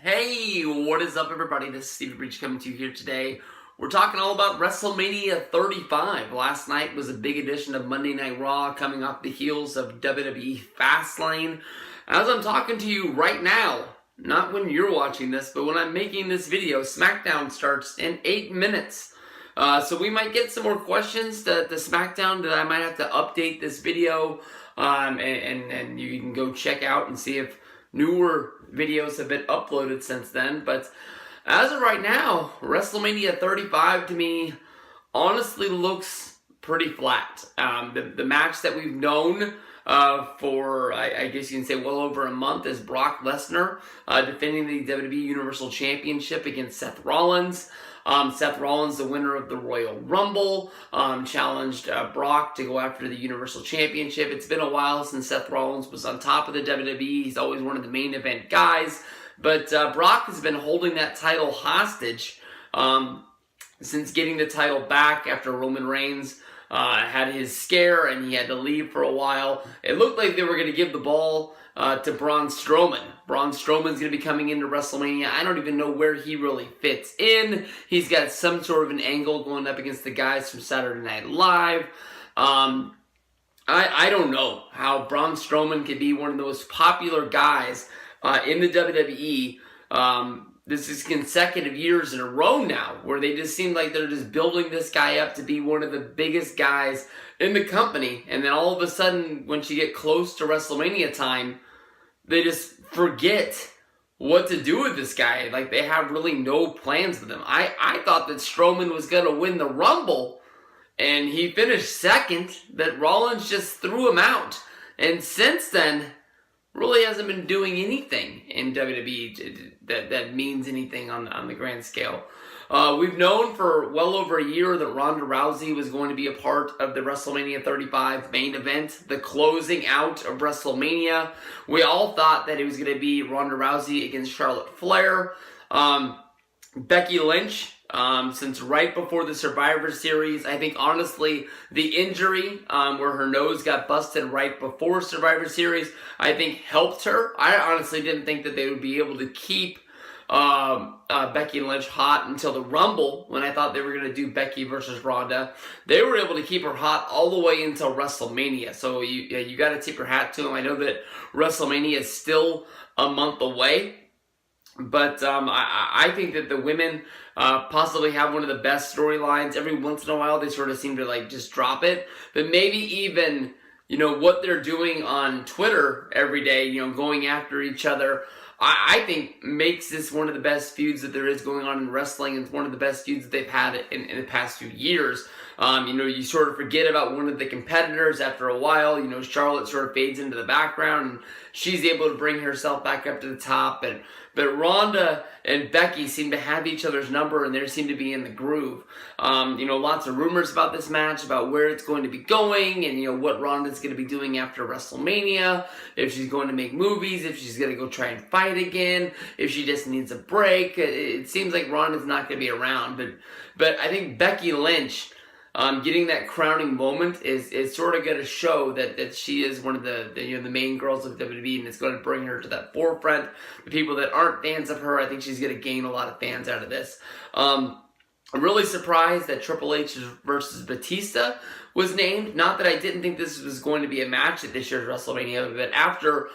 Hey, what is up, everybody? This is Steve Breach coming to you here today. We're talking all about WrestleMania 35. Last night was a big edition of Monday Night Raw, coming off the heels of WWE Fastlane. As I'm talking to you right now, not when you're watching this, but when I'm making this video, SmackDown starts in 8 minutes. So we might get some more questions to SmackDown that I might have to update this video, and you can go check out and see if newer videos have been uploaded since then. But as of right now, WrestleMania 35 to me honestly looks pretty flat. The match that we've known for, I guess you can say, well over a month is Brock Lesnar defending the WWE Universal Championship against Seth Rollins. Seth Rollins, the winner of the Royal Rumble, challenged Brock to go after the Universal Championship. It's been a while since Seth Rollins was on top of the WWE. He's always one of the main event guys. But Brock has been holding that title hostage since getting the title back after Roman Reigns had his scare and he had to leave for a while. It looked like they were going to give the ball to Braun Strowman. Braun Strowman's going to be coming into WrestleMania. I don't even know where he really fits in. He's got some sort of an angle going up against the guys from Saturday Night Live. I don't know how Braun Strowman could be one of the most popular guys in the WWE. This is consecutive years in a row now where they just seem like they're just building this guy up to be one of the biggest guys in the company. And then all of a sudden, once you get close to WrestleMania time, they just forget what to do with this guy. Like, they have really no plans with him. I thought that Strowman was going to win the Rumble, and he finished second, that Rollins just threw him out. And since then, really hasn't been doing anything in WWE that means anything on the grand scale. We've known for well over a year that Ronda Rousey was going to be a part of the WrestleMania 35 main event, the closing out of WrestleMania. We all thought that it was going to be Ronda Rousey against Charlotte Flair. Becky Lynch, since right before the Survivor Series, I think honestly the injury where her nose got busted right before Survivor Series, I think helped her. I honestly didn't think that they would be able to keep Becky Lynch hot until the Rumble, when I thought they were going to do Becky versus Ronda. They were able to keep her hot all the way until WrestleMania. So you got to tip your hat to them. I know that WrestleMania is still a month away, but I think that the women possibly have one of the best storylines. Every once in a while, they sort of seem to just drop it. But maybe even, what they're doing on Twitter every day, going after each other, I think makes this one of the best feuds that there is going on in wrestling. It's one of the best feuds that they've had in the past few years. You sort of forget about one of the competitors after a while. Charlotte sort of fades into the background, and she's able to bring herself back up to the top. But Ronda and Becky seem to have each other's number, and they seem to be in the groove. Lots of rumors about this match, about where it's going to be going, and what Ronda's going to be doing after WrestleMania, if she's going to make movies, if she's going to go try and fight again, if she just needs a break. It seems like Ronda's not going to be around, but I think Becky Lynch, getting that crowning moment is sort of going to show that she is one of the main girls of WWE, and it's going to bring her to that forefront. The people that aren't fans of her, I think she's going to gain a lot of fans out of this. I'm really surprised that Triple H versus Batista was named. Not that I didn't think this was going to be a match at this year's WrestleMania, but after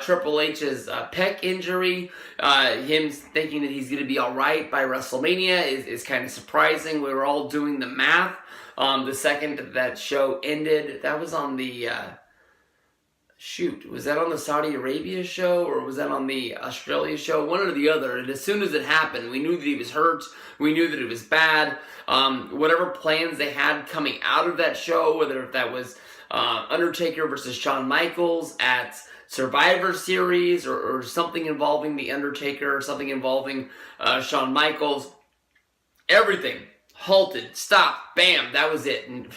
Triple H's pec injury, him thinking that he's going to be all right by WrestleMania is kind of surprising. We were all doing the math. The second that show ended, that was on the, was that on the Saudi Arabia show, or was that on the Australia show? One or the other. And as soon as it happened, we knew that he was hurt. We knew that it was bad. Whatever plans they had coming out of that show, whether if that was Undertaker versus Shawn Michaels at Survivor Series, or something involving The Undertaker, or something involving Shawn Michaels, everything halted, stopped, bam, that was it. And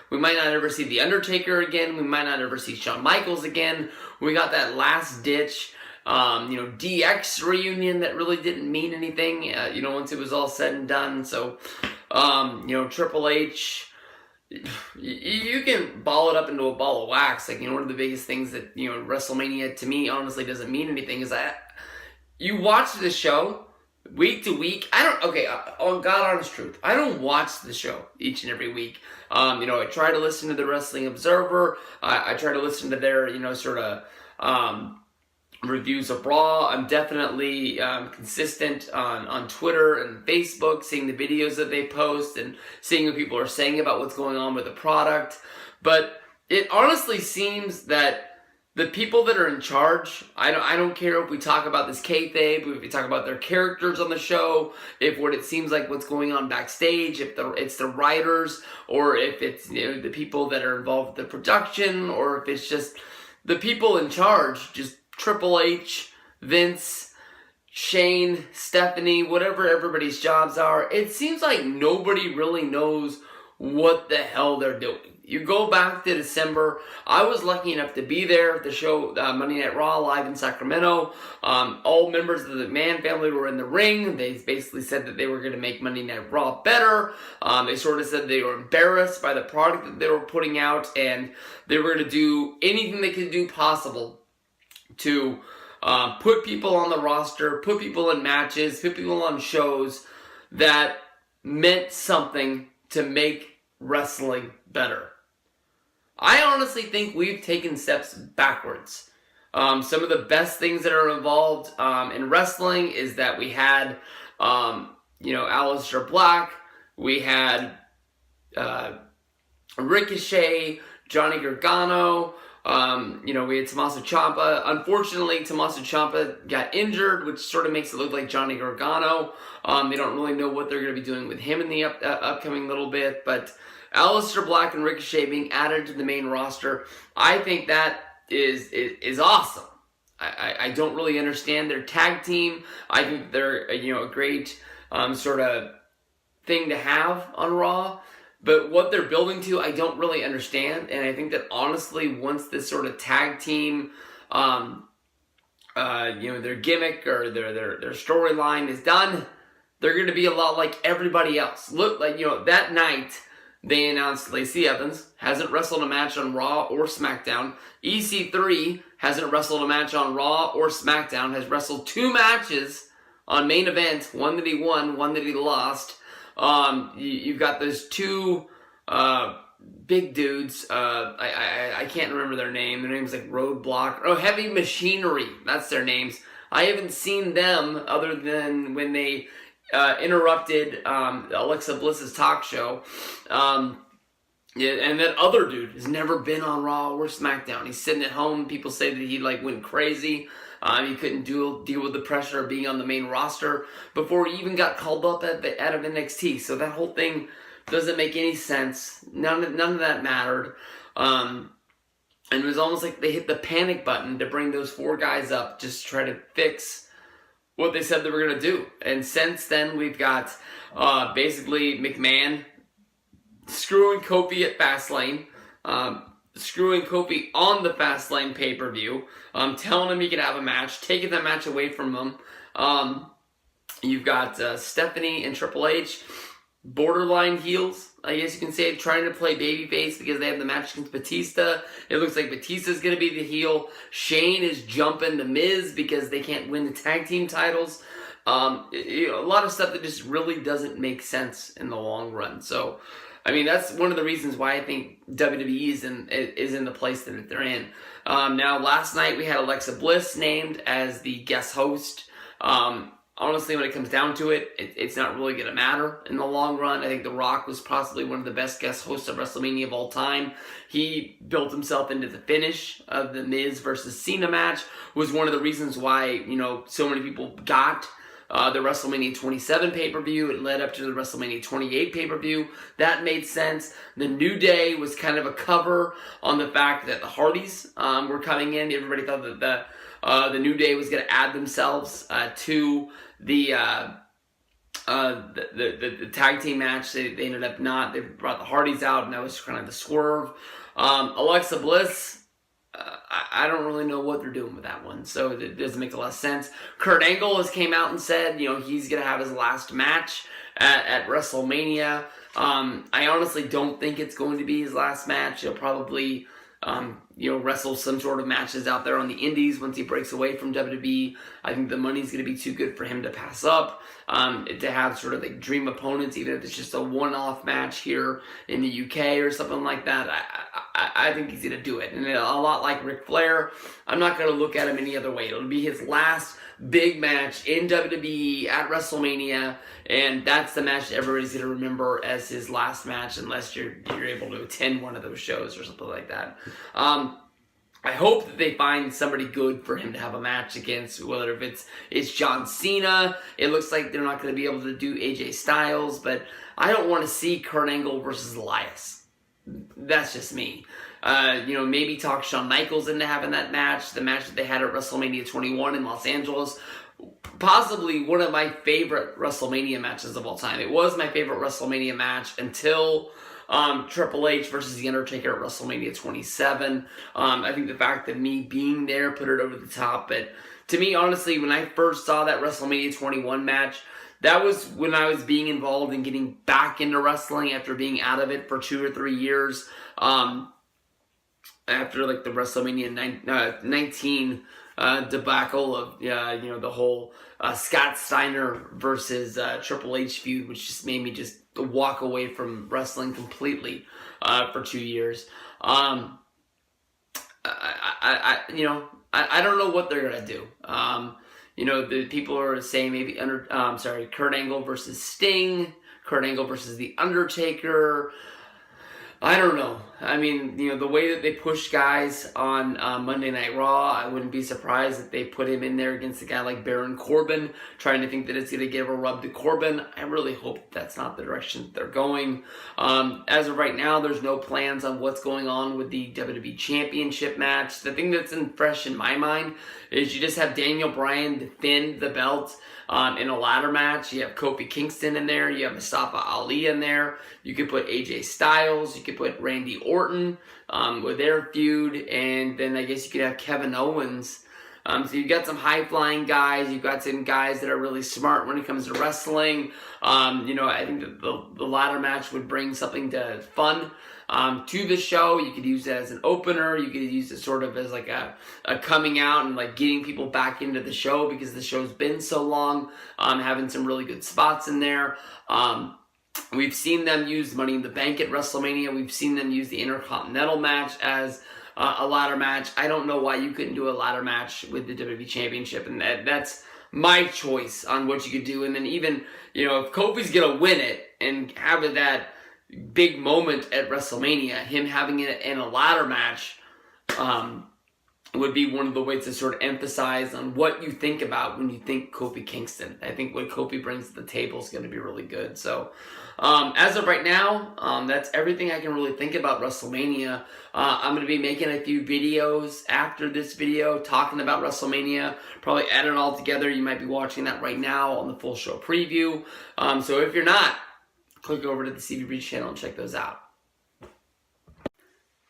we might not ever see The Undertaker again. We might not ever see Shawn Michaels again. We got that last ditch, DX reunion that really didn't mean anything, once it was all said and done. So, Triple H, you can ball it up into a ball of wax. One of the biggest things that, WrestleMania to me honestly doesn't mean anything is that you watch the show week to week. On God honest truth, I don't watch the show each and every week. I try to listen to the Wrestling Observer. I try to listen to their, sort of reviews of Raw. I'm definitely consistent on Twitter and Facebook, seeing the videos that they post and seeing what people are saying about what's going on with the product. But it honestly seems that the people that are in charge, I don't care if we talk about this kayfabe, if we talk about their characters on the show, if what it seems like what's going on backstage, if it's the writers, or if it's the people that are involved with the production, or if it's just the people in charge, just Triple H, Vince, Shane, Stephanie, whatever everybody's jobs are. It seems like nobody really knows what the hell they're doing. You go back to December. I was lucky enough to be there at the show, Monday Night Raw, live in Sacramento. All members of the McMahon family were in the ring. They basically said that they were going to make Monday Night Raw better. They sort of said they were embarrassed by the product that they were putting out, and they were going to do anything they could do possible to put people on the roster, put people in matches, put people on shows that meant something to make wrestling better. I honestly think we've taken steps backwards. Some of the best things that are involved in wrestling is that we had, Aleister Black, we had Ricochet, Johnny Gargano, we had Tommaso Ciampa. Unfortunately, Tommaso Ciampa got injured, which sort of makes it look like Johnny Gargano. They don't really know what they're going to be doing with him in the upcoming little bit, but Aleister Black and Ricochet being added to the main roster, I think that is awesome. I don't really understand their tag team. I think they're a great sort of thing to have on Raw. But what they're building to, I don't really understand. And I think that honestly, once this sort of tag team, their gimmick or their storyline is done, they're going to be a lot like everybody else. Look, that night, they announced Lacey Evans hasn't wrestled a match on Raw or SmackDown. EC3 hasn't wrestled a match on Raw or SmackDown, has wrestled 2 matches on main event, one that he won, one that he lost. You've got those 2 big dudes. I can't remember their name. Their name's like Roadblock. Oh, Heavy Machinery. That's their names. I haven't seen them other than when they interrupted Alexa Bliss's talk show. And that other dude has never been on Raw or SmackDown. He's sitting at home. People say that he went crazy. He couldn't deal with the pressure of being on the main roster before he even got called up out of NXT. So that whole thing doesn't make any sense. None of that mattered. And it was almost like they hit the panic button to bring those 4 guys up, just to try to fix what they said they were going to do. And since then, we've got basically McMahon screwing Kofi at Fastlane, screwing Kofi on the Fastlane pay-per-view, telling him he could have a match, taking that match away from him. You've got Stephanie and Triple H, borderline heels, I guess you can say, trying to play babyface because they have the match against Batista. It looks like Batista's going to be the heel. Shane is jumping the Miz because they can't win the tag team titles. A lot of stuff that just really doesn't make sense in the long run. So, that's one of the reasons why I think WWE is in the place that they're in. Now, last night we had Alexa Bliss named as the guest host. Honestly, when it comes down to it, it's not really going to matter in the long run. I think The Rock was possibly one of the best guest hosts of WrestleMania of all time. He built himself into the finish of the Miz versus Cena match, was one of the reasons why, so many people got the WrestleMania 27 pay-per-view. It led up to the WrestleMania 28 pay-per-view. That made sense. The New Day was kind of a cover on the fact that the Hardys were coming in. Everybody thought that the New Day was going to add themselves to the tag team match. They ended up not. They brought the Hardys out, and that was kind of the swerve. Alexa Bliss, I don't really know what they're doing with that one, so it doesn't make a lot of sense. Kurt Angle has came out and said, he's going to have his last match at WrestleMania. I honestly don't think it's going to be his last match. He'll probably wrestle some sort of matches out there on the indies once he breaks away from WWE. I think the money's going to be too good for him to pass up. To have sort of like dream opponents, even if it's just a one-off match here in the UK or something like that. I think he's going to do it. And a lot like Ric Flair, I'm not going to look at him any other way. It'll be his last big match in WWE at WrestleMania, and that's the match that everybody's going to remember as his last match, unless you're able to attend one of those shows or something like that. I hope that they find somebody good for him to have a match against, whether if it's John Cena. It looks like they're not going to be able to do AJ Styles, but I don't want to see Kurt Angle versus Elias. That's just me. Maybe talk Shawn Michaels into having that match, the match that they had at WrestleMania 21 in Los Angeles. Possibly one of my favorite WrestleMania matches of all time. It was my favorite WrestleMania match until Triple H versus The Undertaker at WrestleMania 27. I think the fact that me being there put it over the top. But to me, honestly, when I first saw that WrestleMania 21 match, that was when I was being involved in getting back into wrestling after being out of it for 2 or 3 years. After like the WrestleMania 19 debacle of the whole Scott Steiner versus Triple H feud, which just made me just walk away from wrestling completely for 2 years. I don't know what they're gonna do. The people are saying maybe Kurt Angle versus Sting, Kurt Angle versus The Undertaker. I don't know. I mean, the way that they push guys on Monday Night Raw, I wouldn't be surprised if they put him in there against a guy like Baron Corbin, trying to think that it's going to give a rub to Corbin. I really hope that's not the direction that they're going. As of right now, there's no plans on what's going on with the WWE Championship match. The thing that's fresh in my mind is you just have Daniel Bryan defend the belt in a ladder match. You have Kofi Kingston in there. You have Mustafa Ali in there. You could put AJ Styles. You could put Randy Orton with their feud. And then I guess you could have Kevin Owens. So you've got some high-flying guys. You've got some guys that are really smart when it comes to wrestling. I think that the ladder match would bring something to fun to the show. You could use it as an opener. You could use it sort of as like a coming out and like getting people back into the show because the show's been so long. Having some really good spots in there. We've seen them use Money in the Bank at WrestleMania. We've seen them use the Intercontinental match as a ladder match. I don't know why you couldn't do a ladder match with the WWE Championship, and that's my choice on what you could do. And then even, if Kofi's going to win it and have that big moment at WrestleMania, him having it in a ladder match would be one of the ways to sort of emphasize on what you think about when you think Kofi Kingston. I think what Kofi brings to the table is going to be really good. So as of right now, that's everything I can really think about WrestleMania. I'm going to be making a few videos after this video talking about WrestleMania. Probably add it all together. You might be watching that right now on the full show preview. So if you're not, click over to the CV Breach channel and check those out.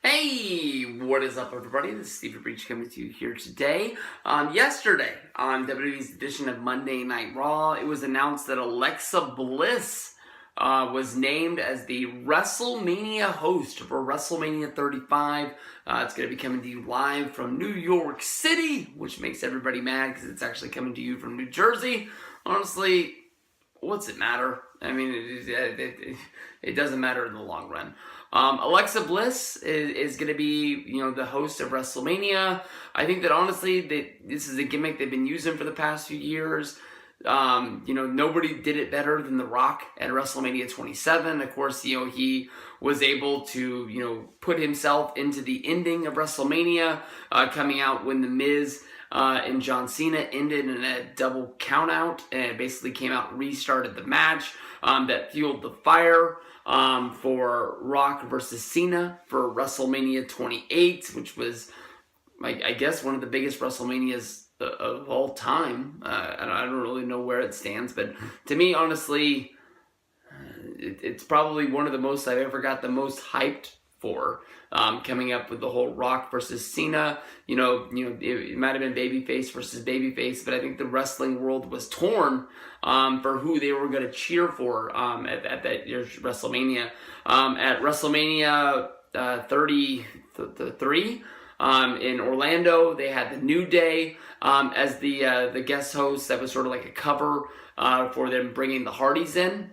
Hey, what is up, everybody? This is Steve Breach coming to you here today. Yesterday, on WWE's edition of Monday Night Raw, it was announced that Alexa Bliss was named as the WrestleMania host for WrestleMania 35. It's going to be coming to you live from New York City, which makes everybody mad because it's actually coming to you from New Jersey. Honestly, what's it matter? I mean, it doesn't matter in the long run. Alexa Bliss is going to be, the host of WrestleMania. I think that honestly, this is a gimmick they've been using for the past few years. Nobody did it better than The Rock at WrestleMania 27. Of course, he was able to, put himself into the ending of WrestleMania, coming out when The Miz and John Cena ended in a double countout, and basically came out and restarted the match. That fueled the fire for Rock versus Cena for WrestleMania 28, which was, I guess, one of the biggest WrestleManias of all time. I don't really know where it stands, but to me, honestly, it's probably one of the most I've ever got the most hyped for. Coming up with the whole Rock versus Cena, it might have been babyface versus babyface, but I think the wrestling world was torn for who they were going to cheer for at that year's WrestleMania. At WrestleMania 33. In Orlando, they had the New Day as the guest host. That was sort of like a cover for them bringing the Hardys in.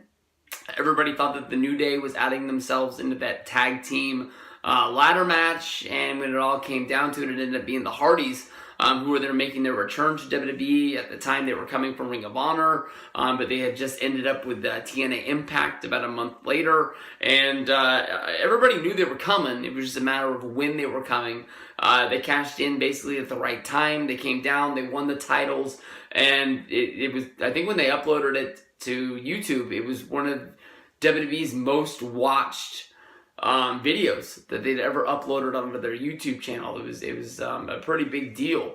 Everybody thought that the New Day was adding themselves into that tag team ladder match, and when it all came down to it, it ended up being the Hardys who were there making their return to WWE. At the time, they were coming from Ring of Honor, but they had just ended up with TNA Impact about a month later, and everybody knew they were coming. It was just a matter of when they were coming. They cashed in basically at the right time. They came down, they won the titles, and it was, I think when they uploaded it to YouTube, it was one of WWE's most watched videos that they'd ever uploaded onto their YouTube channel. It was a pretty big deal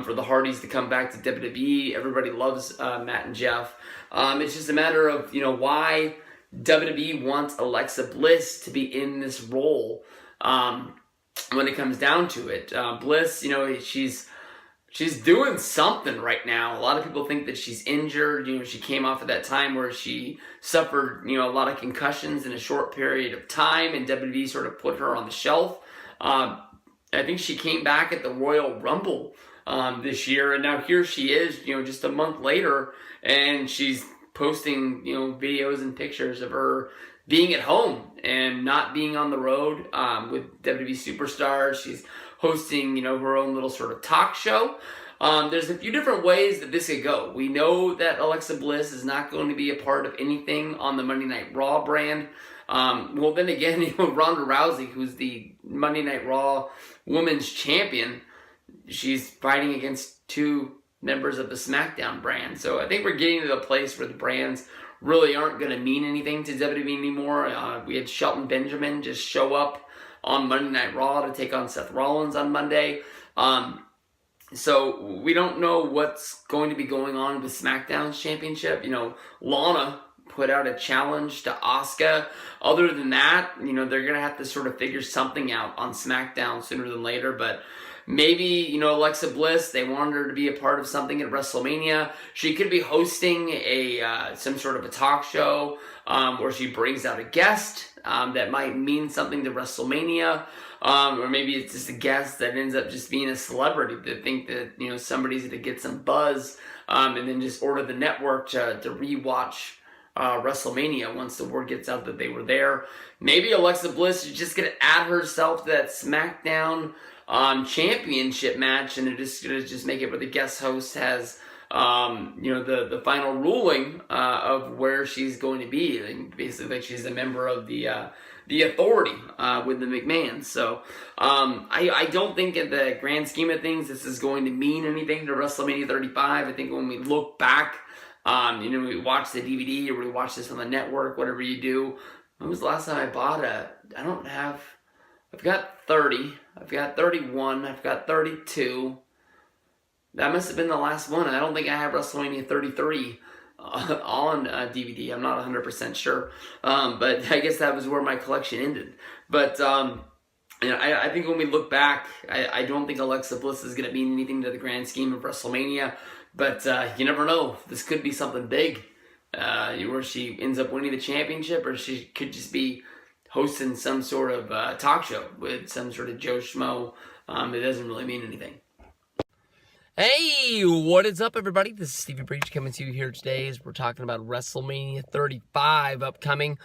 for the Hardys to come back to WWE. Everybody loves Matt and Jeff. It's just a matter of, why WWE wants Alexa Bliss to be in this role when it comes down to it. Bliss, she's doing something right now. A lot of people think that she's injured. She came off of that time where she suffered, a lot of concussions in a short period of time, and WWE sort of put her on the shelf. I think she came back at the Royal Rumble this year, and now here she is, just a month later, and she's posting, videos and pictures of her being at home and not being on the road with WWE superstars. She's hosting, her own little sort of talk show. There's a few different ways that this could go. We know that Alexa Bliss is not going to be a part of anything on the Monday Night Raw brand. Well, then again, Ronda Rousey, who's the Monday Night Raw Women's Champion, she's fighting against two members of the SmackDown brand. So I think we're getting to the place where the brands really aren't going to mean anything to WWE anymore. We had Shelton Benjamin just show up on Monday Night Raw to take on Seth Rollins on Monday. So we don't know what's going to be going on with SmackDown's championship. Lana put out a challenge to Asuka. Other than that, they're going to have to sort of figure something out on SmackDown sooner than later. But maybe, Alexa Bliss, they wanted her to be a part of something at WrestleMania. She could be hosting some sort of a talk show where she brings out a guest that might mean something to WrestleMania. Or maybe it's just a guest that ends up just being a celebrity that think that, somebody's going to get some buzz and then just order the network to rewatch WrestleMania once the word gets out that they were there. Maybe Alexa Bliss is just going to add herself to that SmackDown championship match, and they're just going to just make it where the guest host has the final ruling of where she's going to be. And basically, like, she's a member of the authority with the McMahons. So I don't think in the grand scheme of things this is going to mean anything to WrestleMania 35. I think when we look back, we watch the DVD or we watch this on the network, whatever you do. When was the last time I bought I've got 30, I've got 31, I've got 32. That must have been the last one. I don't think I have WrestleMania 33 on DVD. I'm not 100% sure. But I guess that was where my collection ended. But, I think when we look back, I don't think Alexa Bliss is going to mean anything to the grand scheme of WrestleMania. But you never know. This could be something big. Where she ends up winning the championship, or she could just be hosting some sort of talk show with some sort of Joe Schmo. It doesn't really mean anything. Hey, what is up, everybody? This is Stevie Breach coming to you here today as we're talking about WrestleMania 35 upcoming.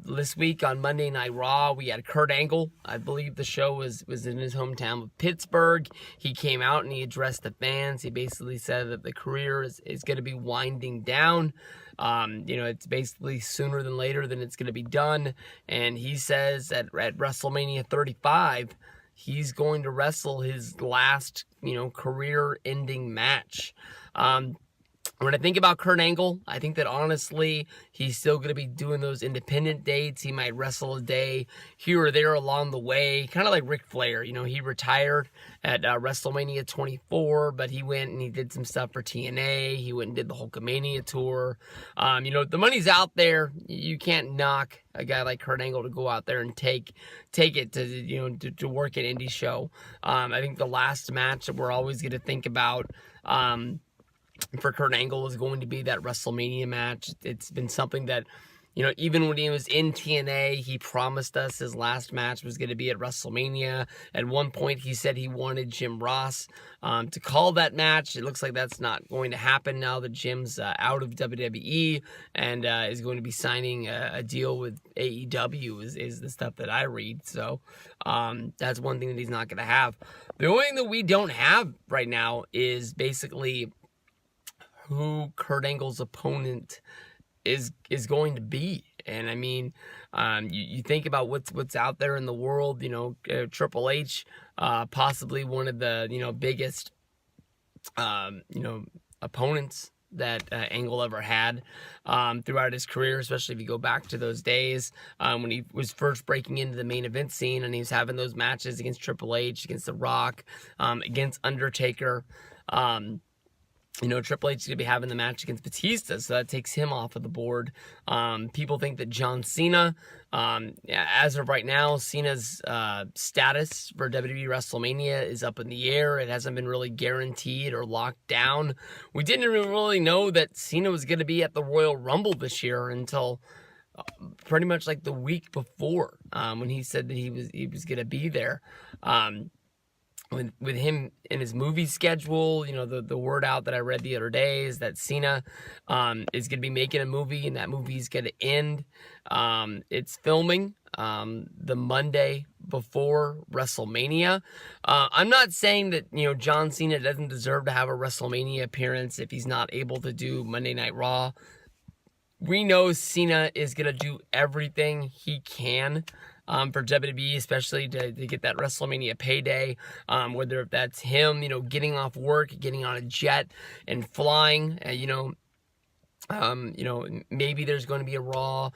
This week on Monday Night Raw, we had Kurt Angle. I believe the show was in his hometown of Pittsburgh. He came out and he addressed the fans. He basically said that the career is going to be winding down. It's basically sooner than later than it's going to be done. And he says that at WrestleMania 35, he's going to wrestle his last, career-ending match. When I think about Kurt Angle, I think that honestly, he's still going to be doing those independent dates. He might wrestle a day here or there along the way, kind of like Ric Flair. He retired at WrestleMania 24, but he went and he did some stuff for TNA. He went and did the Hulkamania tour. The money's out there. You can't knock a guy like Kurt Angle to go out there and take it to work an indie show. I think the last match that we're always going to think about for Kurt Angle is going to be that WrestleMania match. It's been something that, You know, even when he was in TNA, he promised us his last match was going to be at WrestleMania. At one point, he said he wanted Jim Ross to call that match. It looks like that's not going to happen now that Jim's out of WWE and is going to be signing a deal with AEW is the stuff that I read. So that's one thing that he's not going to have. The only thing that we don't have right now is basically who Kurt Angle's opponent is going to be. And I mean, you think about what's out there in the world, you know, Triple H, possibly one of the, you know, biggest, you know, opponents that Angle ever had throughout his career, especially if you go back to those days when he was first breaking into the main event scene and he was having those matches against Triple H, against The Rock, against Undertaker. You know, Triple H is going to be having the match against Batista, so that takes him off of the board. People think that John Cena, as of right now, Cena's status for WWE WrestleMania is up in the air. It hasn't been really guaranteed or locked down. We didn't really know that Cena was going to be at the Royal Rumble this year until pretty much like the week before, when he said that he was going to be there. With him in his movie schedule, you know, the word out that I read the other day is that Cena is going to be making a movie, and that movie is going to end. It's filming the Monday before WrestleMania. I'm not saying that, you know, John Cena doesn't deserve to have a WrestleMania appearance if he's not able to do Monday Night Raw. We know Cena is going to do everything he can for WWE, especially to get that WrestleMania payday, whether that's him, you know, getting off work, getting on a jet and flying, you know, maybe there's going to be a Raw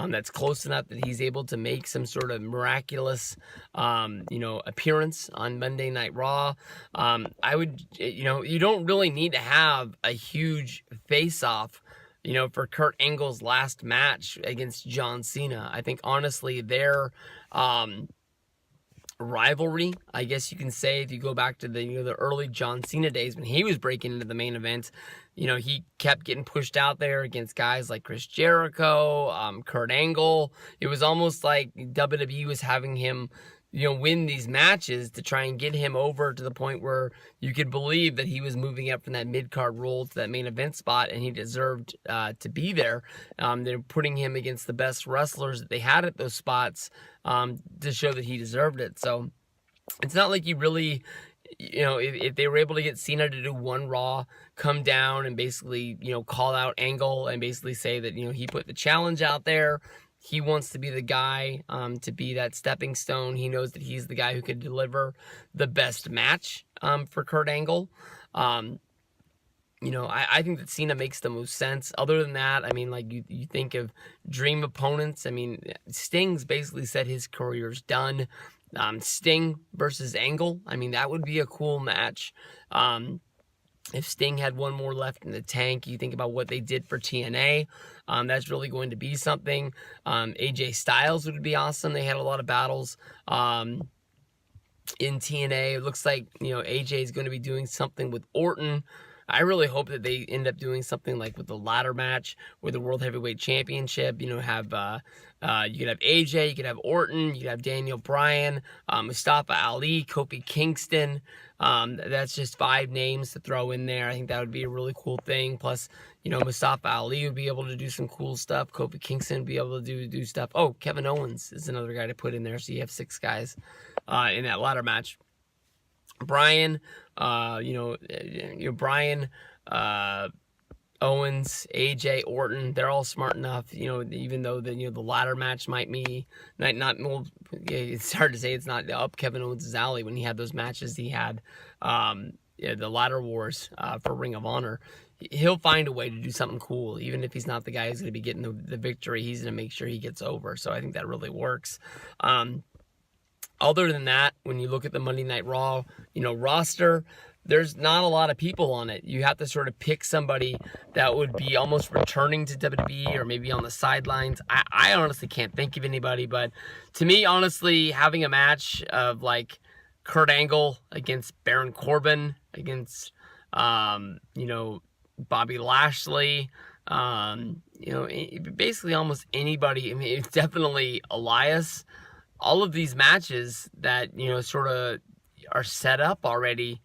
that's close enough that he's able to make some sort of miraculous, you know, appearance on Monday Night Raw. I would, you know, you don't really need to have a huge face-off, you know, for Kurt Angle's last match against John Cena. I think, honestly, their rivalry, I guess you can say, if you go back to the, you know, the early John Cena days when he was breaking into the main event, you know, he kept getting pushed out there against guys like Chris Jericho, Kurt Angle. It was almost like WWE was having him, you know, win these matches to try and get him over to the point where you could believe that he was moving up from that mid-card role to that main event spot, and he deserved to be there. They're putting him against the best wrestlers that they had at those spots to show that he deserved it. So it's not like you really, you know, if they were able to get Cena to do one Raw, come down and basically, you know, call out Angle and basically say that, you know, he put the challenge out there. He wants to be the guy to be that stepping stone. He knows that he's the guy who could deliver the best match for Kurt Angle. You know, I think that Cena makes the most sense. Other than that, I mean, like, you think of dream opponents. I mean, Sting's basically said his career's done. Sting versus Angle, I mean, that would be a cool match. If Sting had one more left in the tank, you think about what they did for TNA. That's really going to be something. AJ Styles would be awesome. They had a lot of battles in TNA. It looks like, you know, AJ is going to be doing something with Orton. I really hope that they end up doing something like with the ladder match with the World Heavyweight Championship. You know, have you could have AJ, you could have Orton, you could have Daniel Bryan, Mustafa Ali, Kofi Kingston. That's just 5 names to throw in there. I think that would be a really cool thing. Plus, you know, Mustafa Ali would be able to do some cool stuff. Kofi Kingston would be able to do stuff. Oh, Kevin Owens is another guy to put in there. So you have 6 guys in that ladder match. Bryan, Bryan, Owens, AJ, Orton, they're all smart enough, you know, even though the ladder match might not, well, it's hard to say it's not up Kevin Owens' alley when he had those matches he had, the ladder wars for Ring of Honor. He'll find a way to do something cool, even if he's not the guy who's going to be getting the victory. He's going to make sure he gets over. So I think that really works. Other than that, when you look at the Monday Night Raw, you know, roster, there's not a lot of people on it. You have to sort of pick somebody that would be almost returning to WWE or maybe on the sidelines. I honestly can't think of anybody, but to me, honestly, having a match of like Kurt Angle against Baron Corbin, against, Bobby Lashley, Basically almost anybody. I mean, it's definitely Elias. All of these matches that, sort of are set up already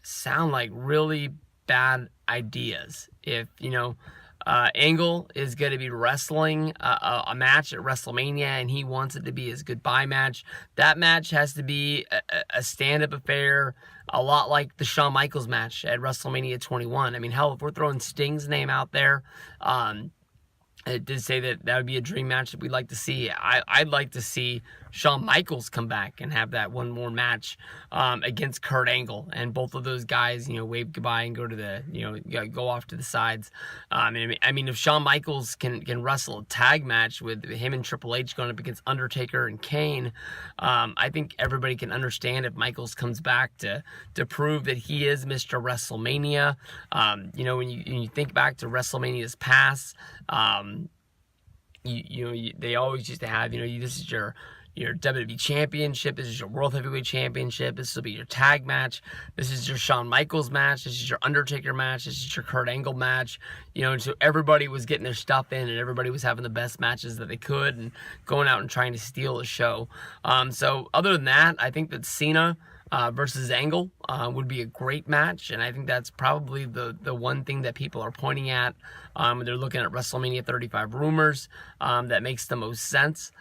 sound like really bad ideas. If, Angle is going to be wrestling a match at WrestleMania and he wants it to be his goodbye match, that match has to be a stand-up affair, a lot like the Shawn Michaels match at WrestleMania 21. I mean, hell, if we're throwing Sting's name out there, I did say that would be a dream match that we'd like to see. I'd like to see Shawn Michaels come back and have that one more match against Kurt Angle, and both of those guys, wave goodbye and go to the, go off to the sides. I mean, if Shawn Michaels can wrestle a tag match with him and Triple H going up against Undertaker and Kane, I think everybody can understand if Michaels comes back to prove that he is Mr. WrestleMania. When you think back to WrestleMania's past, they always used to have, this is your WWE Championship, this is your World Heavyweight Championship, this will be your tag match, this is your Shawn Michaels match, this is your Undertaker match, this is your Kurt Angle match, and so everybody was getting their stuff in, and everybody was having the best matches that they could, and going out and trying to steal the show. So other than that, I think that Cena versus Angle would be a great match, and I think that's probably the one thing that people are pointing at when they're looking at WrestleMania 35 rumors that makes the most sense.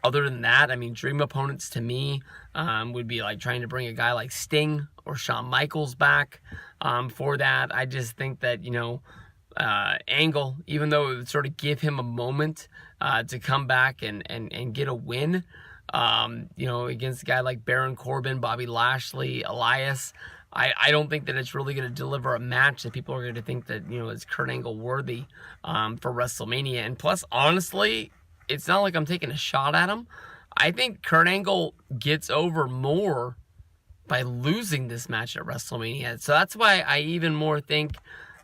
Other than that, I mean, dream opponents to me would be like trying to bring a guy like Sting or Shawn Michaels back for that. I just think that, Angle, even though it would sort of give him a moment to come back and get a win, against a guy like Baron Corbin, Bobby Lashley, Elias, I don't think that it's really going to deliver a match that people are going to think that, is Kurt Angle worthy for WrestleMania. And plus, honestly, it's not like I'm taking a shot at him. I think Kurt Angle gets over more by losing this match at WrestleMania. So that's why I even more think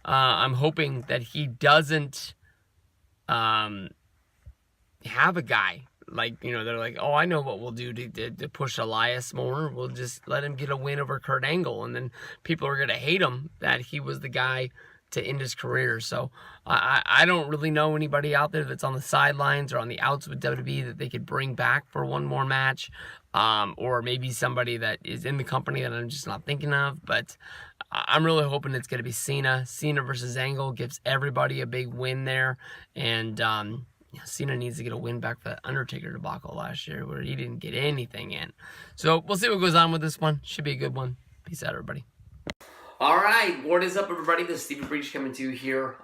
I'm hoping that he doesn't have a guy. Like, they're like, oh, I know what we'll do to push Elias more. We'll just let him get a win over Kurt Angle. And then people are going to hate him that he was the guy to end his career. So I don't really know anybody out there that's on the sidelines or on the outs with WWE that they could bring back for one more match. Or maybe somebody that is in the company that I'm just not thinking of. But I'm really hoping it's going to be Cena. Cena versus Angle gives everybody a big win there. And Cena needs to get a win back for that Undertaker debacle last year where he didn't get anything in. So we'll see what goes on with this one. Should be a good one. Peace out, everybody. All right, what is up, everybody? This is Stephen Breach coming to you here.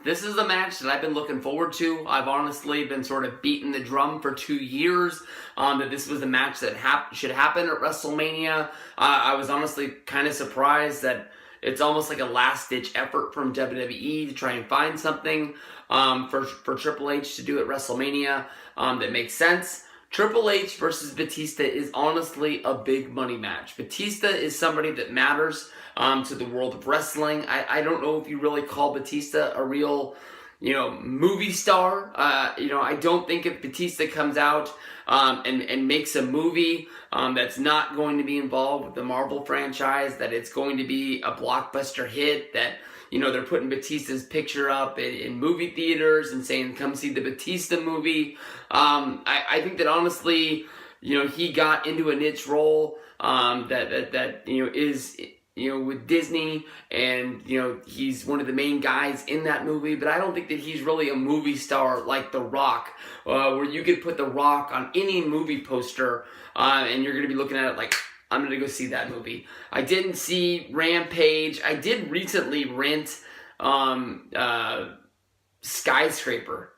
This is the match that I've been looking forward to. I've honestly been sort of beating the drum for 2 years that this was the match that should happen at WrestleMania. I was honestly kind of surprised that it's almost like a last-ditch effort from WWE to try and find something for Triple H to do at WrestleMania that makes sense. Triple H versus Batista is honestly a big money match. Batista is somebody that matters to the world of wrestling. I don't know if you really call Batista a real, movie star. I don't think if Batista comes out and makes a movie that's not going to be involved with the Marvel franchise, that it's going to be a blockbuster hit, that they're putting Batista's picture up in movie theaters and saying, come see the Batista movie. I think that honestly, he got into a niche role that is with Disney, and he's one of the main guys in that movie, but I don't think that he's really a movie star like The Rock, where you could put The Rock on any movie poster and you're going to be looking at it like, I'm going to go see that movie. I didn't see Rampage. I did recently rent Skyscraper.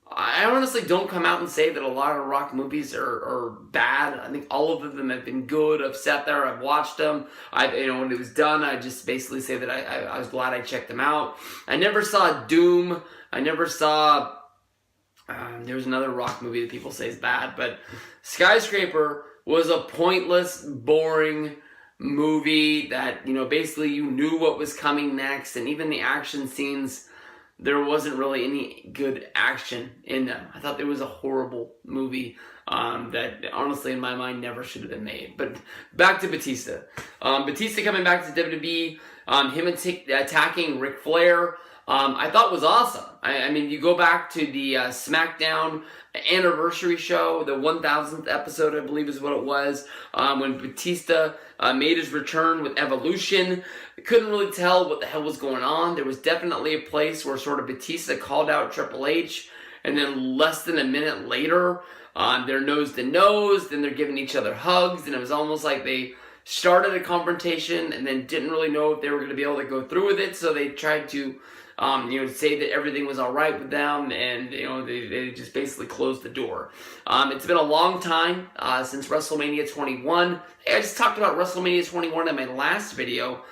I honestly don't come out and say that a lot of Rock movies are bad. I think all of them have been good. I've sat there, I've watched them. When it was done, I just basically say that I was glad I checked them out. I never saw Doom. I never saw... there was another Rock movie that people say is bad, but Skyscraper was a pointless, boring movie that, basically you knew what was coming next, and even the action scenes, there wasn't really any good action in them. I thought it was a horrible movie that honestly in my mind never should have been made. But back to Batista. Batista coming back to WWE. him attacking Ric Flair, I thought was awesome. I mean, you go back to the SmackDown anniversary show, the 1000th episode, I believe is what it was, when Batista made his return with Evolution. I couldn't really tell what the hell was going on. There was definitely a place where sort of Batista called out Triple H, and then less than a minute later, they're nose to nose, then they're giving each other hugs, and it was almost like they started a confrontation and then didn't really know if they were going to be able to go through with it, so they tried to say that everything was all right with them, and they just basically closed the door. It's been a long time since WrestleMania 21. Hey, I just talked about WrestleMania 21 in my last video.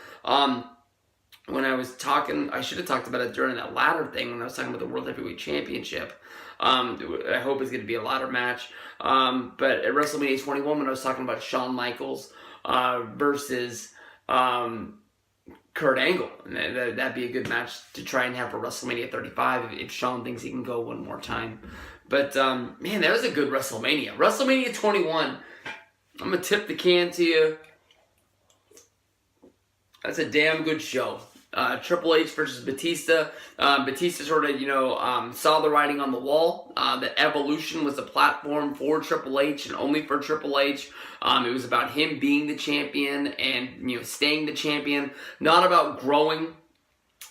When I was talking, I should have talked about it during that ladder thing when I was talking about the World Heavyweight Championship. I hope it's going to be a ladder match. But at WrestleMania 21, when I was talking about Shawn Michaels versus Kurt Angle, and that'd be a good match to try and have for WrestleMania 35 if Shawn thinks he can go one more time. But man, that was a good WrestleMania. WrestleMania 21, I'm gonna tip the can to you. That's a damn good show. Triple H versus Batista. Batista sort of, saw the writing on the wall. That Evolution was a platform for Triple H and only for Triple H. It was about him being the champion and, staying the champion. Not about growing,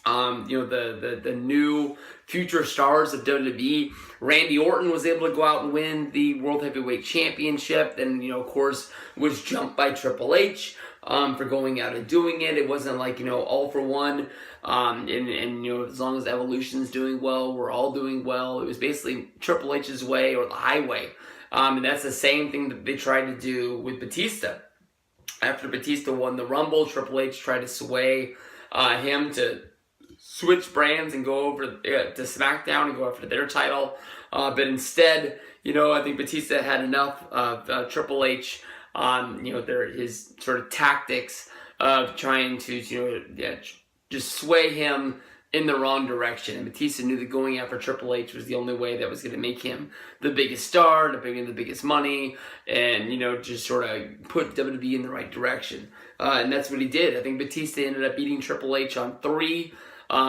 the new future stars of WWE. Randy Orton was able to go out and win the World Heavyweight Championship. Then, of course, was jumped by Triple H. For going out and doing it. It wasn't like, all for one. And as long as Evolution's doing well, we're all doing well. It was basically Triple H's way or the highway. And that's the same thing that they tried to do with Batista. After Batista won the Rumble, Triple H tried to sway him to switch brands and go over to SmackDown and go after their title. But instead, I think Batista had enough of Triple H on his sort of tactics of trying to just sway him in the wrong direction. And Batista knew that going after Triple H was the only way that was going to make him the biggest star, to bring in the biggest money, and just sort of put WWE in the right direction. And that's what he did. I think Batista ended up beating Triple H on 3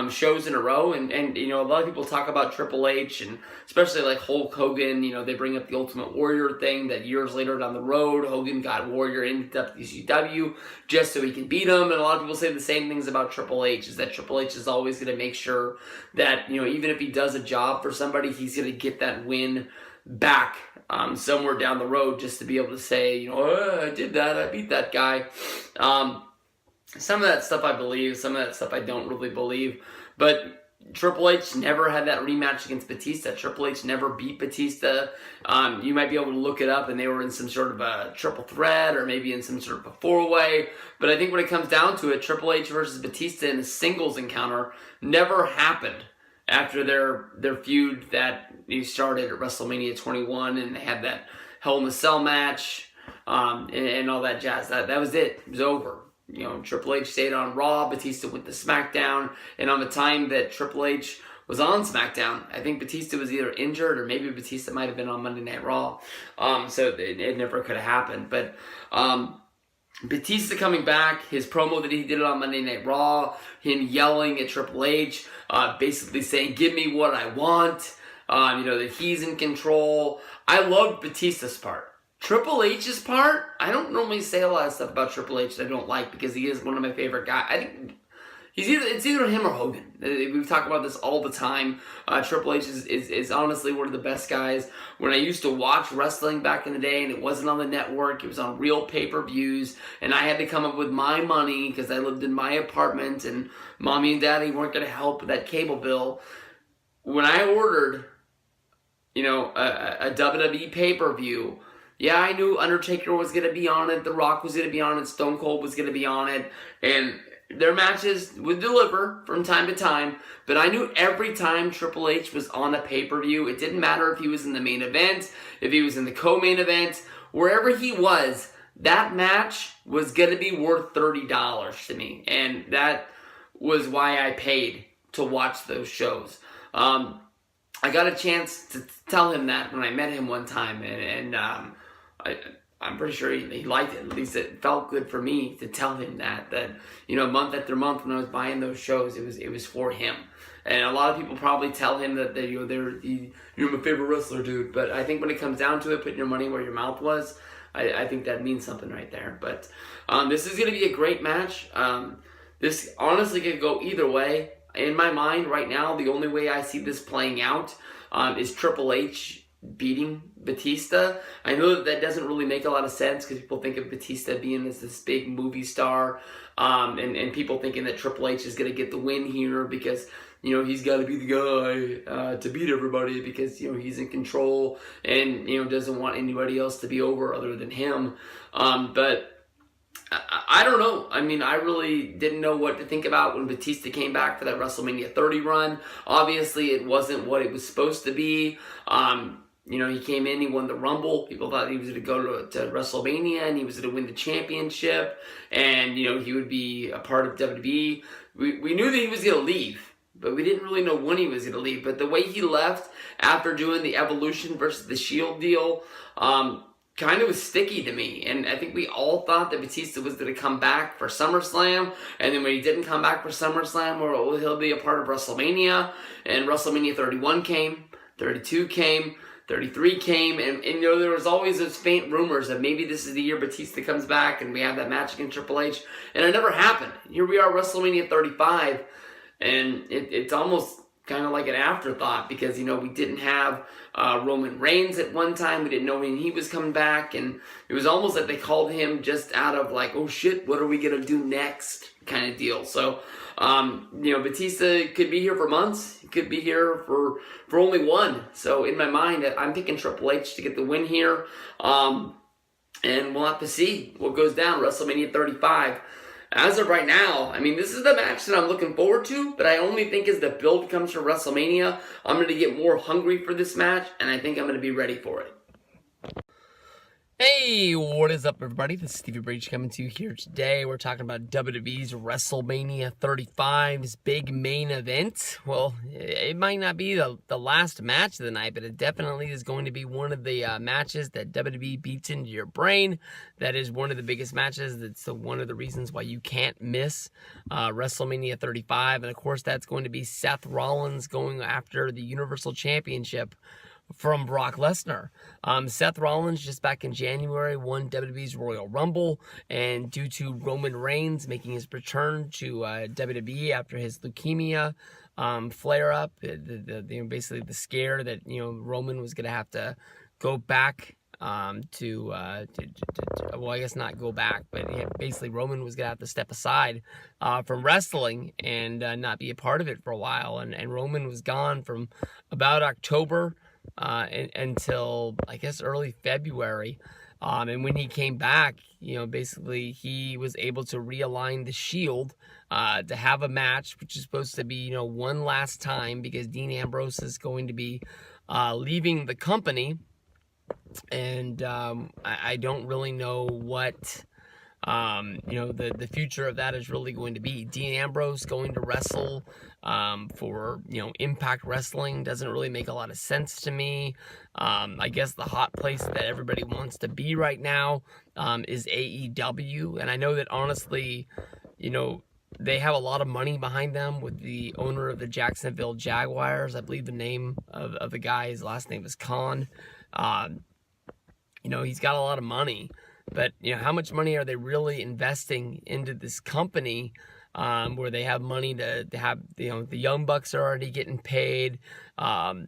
shows in a row, and a lot of people talk about Triple H, and especially like Hulk Hogan, they bring up the Ultimate Warrior thing, that years later down the road, Hogan got Warrior into WCW just so he can beat him, and a lot of people say the same things about Triple H, is that Triple H is always going to make sure that, even if he does a job for somebody, he's going to get that win back somewhere down the road, just to be able to say, I did that, I beat that guy. Some of that stuff I believe, some of that stuff I don't really believe. But Triple H never had that rematch against Batista. Triple H never beat Batista. You might be able to look it up, and they were in some sort of a triple threat or maybe in some sort of a 4-way. But I think when it comes down to it, Triple H versus Batista in a singles encounter never happened after their feud that started at WrestleMania 21, and they had that Hell in a Cell match and all that jazz. That was it. It was over. Triple H stayed on Raw, Batista went to SmackDown, and on the time that Triple H was on SmackDown, I think Batista was either injured or maybe Batista might have been on Monday Night Raw, so it never could have happened. But Batista coming back, his promo that he did on Monday Night Raw, him yelling at Triple H, basically saying, give me what I want, that he's in control. I loved Batista's part. Triple H's part, I don't normally say a lot of stuff about Triple H that I don't like, because he is one of my favorite guys. I think it's either him or Hogan. We've talked about this all the time. Triple H is honestly one of the best guys. When I used to watch wrestling back in the day, and it wasn't on the network, it was on real pay-per-views, and I had to come up with my money because I lived in my apartment, and Mommy and Daddy weren't going to help with that cable bill. When I ordered, a WWE pay-per-view, yeah, I knew Undertaker was going to be on it, The Rock was going to be on it, Stone Cold was going to be on it, and their matches would deliver from time to time, but I knew every time Triple H was on a pay-per-view, it didn't matter if he was in the main event, if he was in the co-main event, wherever he was, that match was going to be worth $30 to me, and that was why I paid to watch those shows. I got a chance to tell him that when I met him one time, and I'm pretty sure he liked it. At least it felt good for me to tell him that month after month when I was buying those shows, it was for him. And a lot of people probably tell him that you're my favorite wrestler, dude. But I think when it comes down to it, putting your money where your mouth was, I think that means something right there. But this is going to be a great match. This honestly could go either way. In my mind right now, the only way I see this playing out is Triple H beating Batista. I know that doesn't really make a lot of sense because people think of Batista being this big movie star, and people thinking that Triple H is going to get the win here because he's got to be the guy to beat everybody because he's in control and doesn't want anybody else to be over other than him. But I don't know. I mean, I really didn't know what to think about when Batista came back for that WrestleMania 30 run. Obviously, it wasn't what it was supposed to be. He came in, he won the Rumble. People thought he was going to go to WrestleMania and he was going to win the championship. And, he would be a part of WWE. We knew that he was going to leave, but we didn't really know when he was going to leave. But the way he left after doing the Evolution versus the Shield deal, kind of was sticky to me. And I think we all thought that Batista was going to come back for SummerSlam. And then when he didn't come back for SummerSlam, well, he'll be a part of WrestleMania. And WrestleMania 31 came, 32 came, 33 came. And there was always those faint rumors that maybe this is the year Batista comes back and we have that match against Triple H. And it never happened. Here we are, WrestleMania 35. And it's almost kind of like an afterthought because, we didn't have Roman Reigns at one time. We didn't know when he was coming back. And it was almost like they called him just out of like, oh shit, what are we going to do next kind of deal. So, Batista could be here for months. He could be here for only one. So in my mind, I'm picking Triple H to get the win here. And we'll have to see what goes down. WrestleMania 35. As of right now, I mean, this is the match that I'm looking forward to, but I only think as the build comes for WrestleMania, I'm going to get more hungry for this match, and I think I'm going to be ready for it. Hey, what is up, everybody? This is Stevie Breach coming to you here today. We're talking about WWE's WrestleMania 35's big main event. Well, it might not be the last match of the night, but it definitely is going to be one of the matches that WWE beats into your brain. That is one of the biggest matches. That's one of the reasons why you can't miss WrestleMania 35. And, of course, that's going to be Seth Rollins going after the Universal Championship from Brock Lesnar. Seth Rollins, just back in January, won WWE's Royal Rumble, and due to Roman Reigns making his return to WWE after his leukemia flare-up, basically the scare that Roman was going to have to go back well, I guess not go back, but basically Roman was going to have to step aside from wrestling and not be a part of it for a while, and Roman was gone from about October until I guess early February, and when he came back, basically he was able to realign the Shield to have a match, which is supposed to be one last time because Dean Ambrose is going to be leaving the company, and I don't really know what the future of that is really going to be. Dean Ambrose going to wrestle for Impact Wrestling doesn't really make a lot of sense to me. I guess the hot place that everybody wants to be right now is AEW, and I know that honestly, they have a lot of money behind them with the owner of the Jacksonville Jaguars. I believe the name of the guy, his last name is Khan. He's got a lot of money. But, how much money are they really investing into this company where they have money to have, the Young Bucks are already getting paid, Kenny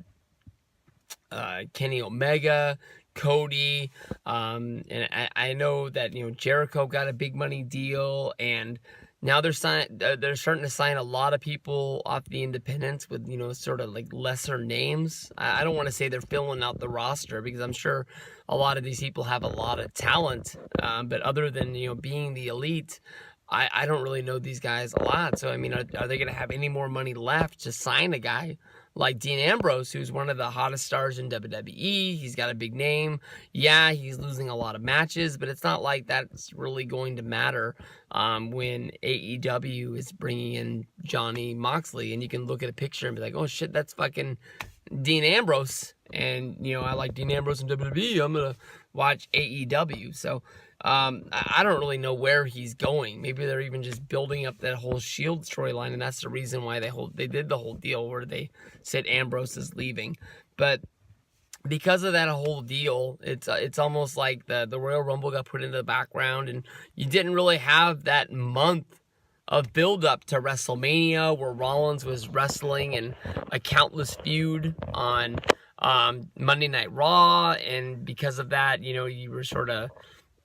Omega, Cody, and I know that, Jericho got a big money deal, and now they're starting to sign a lot of people off the independents with, sort of like lesser names. I don't want to say they're filling out the roster because I'm sure a lot of these people have a lot of talent. But other than, being the elite, I don't really know these guys a lot. So, I mean, are they going to have any more money left to sign a guy like Dean Ambrose, who's one of the hottest stars in WWE? He's got a big name. Yeah, he's losing a lot of matches, but it's not like that's really going to matter when AEW is bringing in Johnny Moxley, and you can look at a picture and be like, oh shit, that's fucking Dean Ambrose, and I like Dean Ambrose in WWE. I'm gonna watch AEW. So I don't really know where he's going. Maybe they're even just building up that whole Shield storyline, and that's the reason why they did the whole deal where they said Ambrose is leaving. But because of that whole deal, it's almost like the Royal Rumble got put into the background, and you didn't really have that month of build-up to WrestleMania where Rollins was wrestling in a countless feud on Monday Night Raw, and because of that, you were sort of,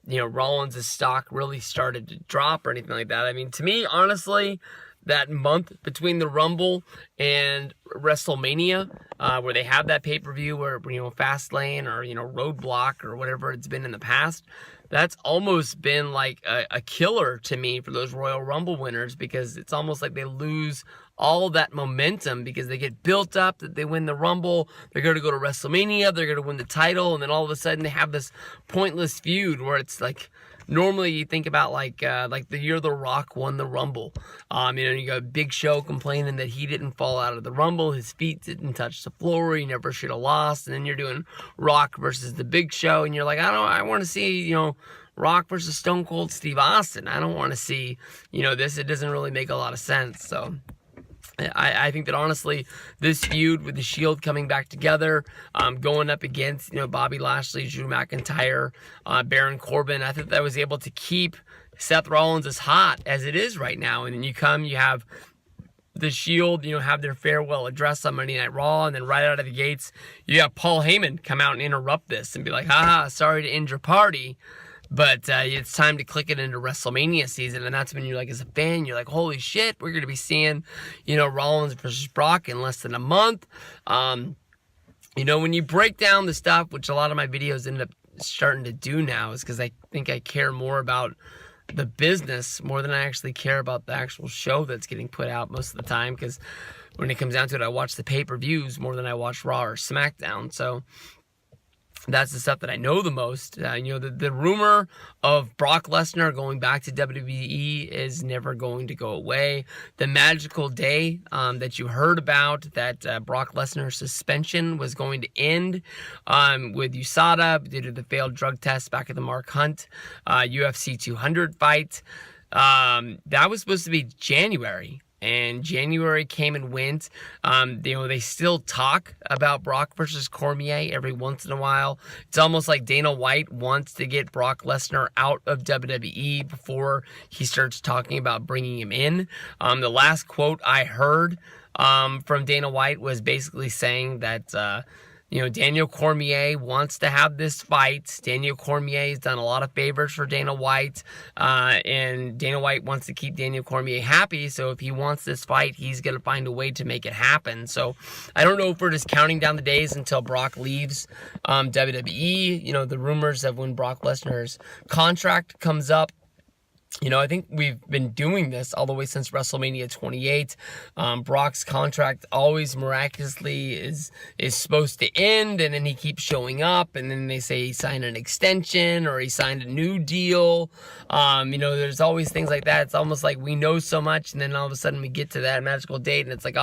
Rollins' stock really started to drop or anything like that. I mean, to me, honestly, that month between the Rumble and WrestleMania, where they have that pay-per-view where, Fastlane or, Roadblock or whatever it's been in the past, that's almost been like a killer to me for those Royal Rumble winners, because it's almost like they lose all that momentum because they get built up that they win the Rumble, they're going to go to WrestleMania, they're going to win the title, and then all of a sudden they have this pointless feud where it's like, normally you think about like the year The Rock won the Rumble. You got Big Show complaining that he didn't fall out of the Rumble, his feet didn't touch the floor, he never should have lost. And then you're doing Rock versus the Big Show, and you're like, I want to see, Rock versus Stone Cold Steve Austin. I don't want to see, this. It doesn't really make a lot of sense. So I think that honestly, this feud with the Shield coming back together, going up against, Bobby Lashley, Drew McIntyre, Baron Corbin, I think that was able to keep Seth Rollins as hot as it is right now. And then you have the Shield, have their farewell address on Monday Night Raw, and then right out of the gates, you have Paul Heyman come out and interrupt this and be like, haha, sorry to end your party, but it's time to click it into WrestleMania season. And that's when you're like, as a fan, you're like, holy shit, we're going to be seeing, Rollins versus Brock in less than a month. When you break down the stuff, which a lot of my videos end up starting to do now, is because I think I care more about the business more than I actually care about the actual show that's getting put out most of the time. Because when it comes down to it, I watch the pay-per-views more than I watch Raw or SmackDown. So that's the stuff that I know the most. The rumor of Brock Lesnar going back to WWE is never going to go away. The magical day that you heard about, that Brock Lesnar's suspension was going to end with USADA due to the failed drug test back at the Mark Hunt UFC 200 fight, that was supposed to be January. And January came and went. They still talk about Brock versus Cormier every once in a while. It's almost like Dana White wants to get Brock Lesnar out of WWE before he starts talking about bringing him in. The last quote I heard from Dana White was basically saying that Daniel Cormier wants to have this fight. Daniel Cormier has done a lot of favors for Dana White, and Dana White wants to keep Daniel Cormier happy, so if he wants this fight, he's going to find a way to make it happen. So I don't know if we're just counting down the days until Brock leaves WWE. The rumors of when Brock Lesnar's contract comes up, I think we've been doing this all the way since WrestleMania 28. Brock's contract always miraculously is supposed to end, and then he keeps showing up, and then they say he signed an extension or he signed a new deal. There's always things like that. It's almost like we know so much, and then all of a sudden we get to that magical date, and it's like,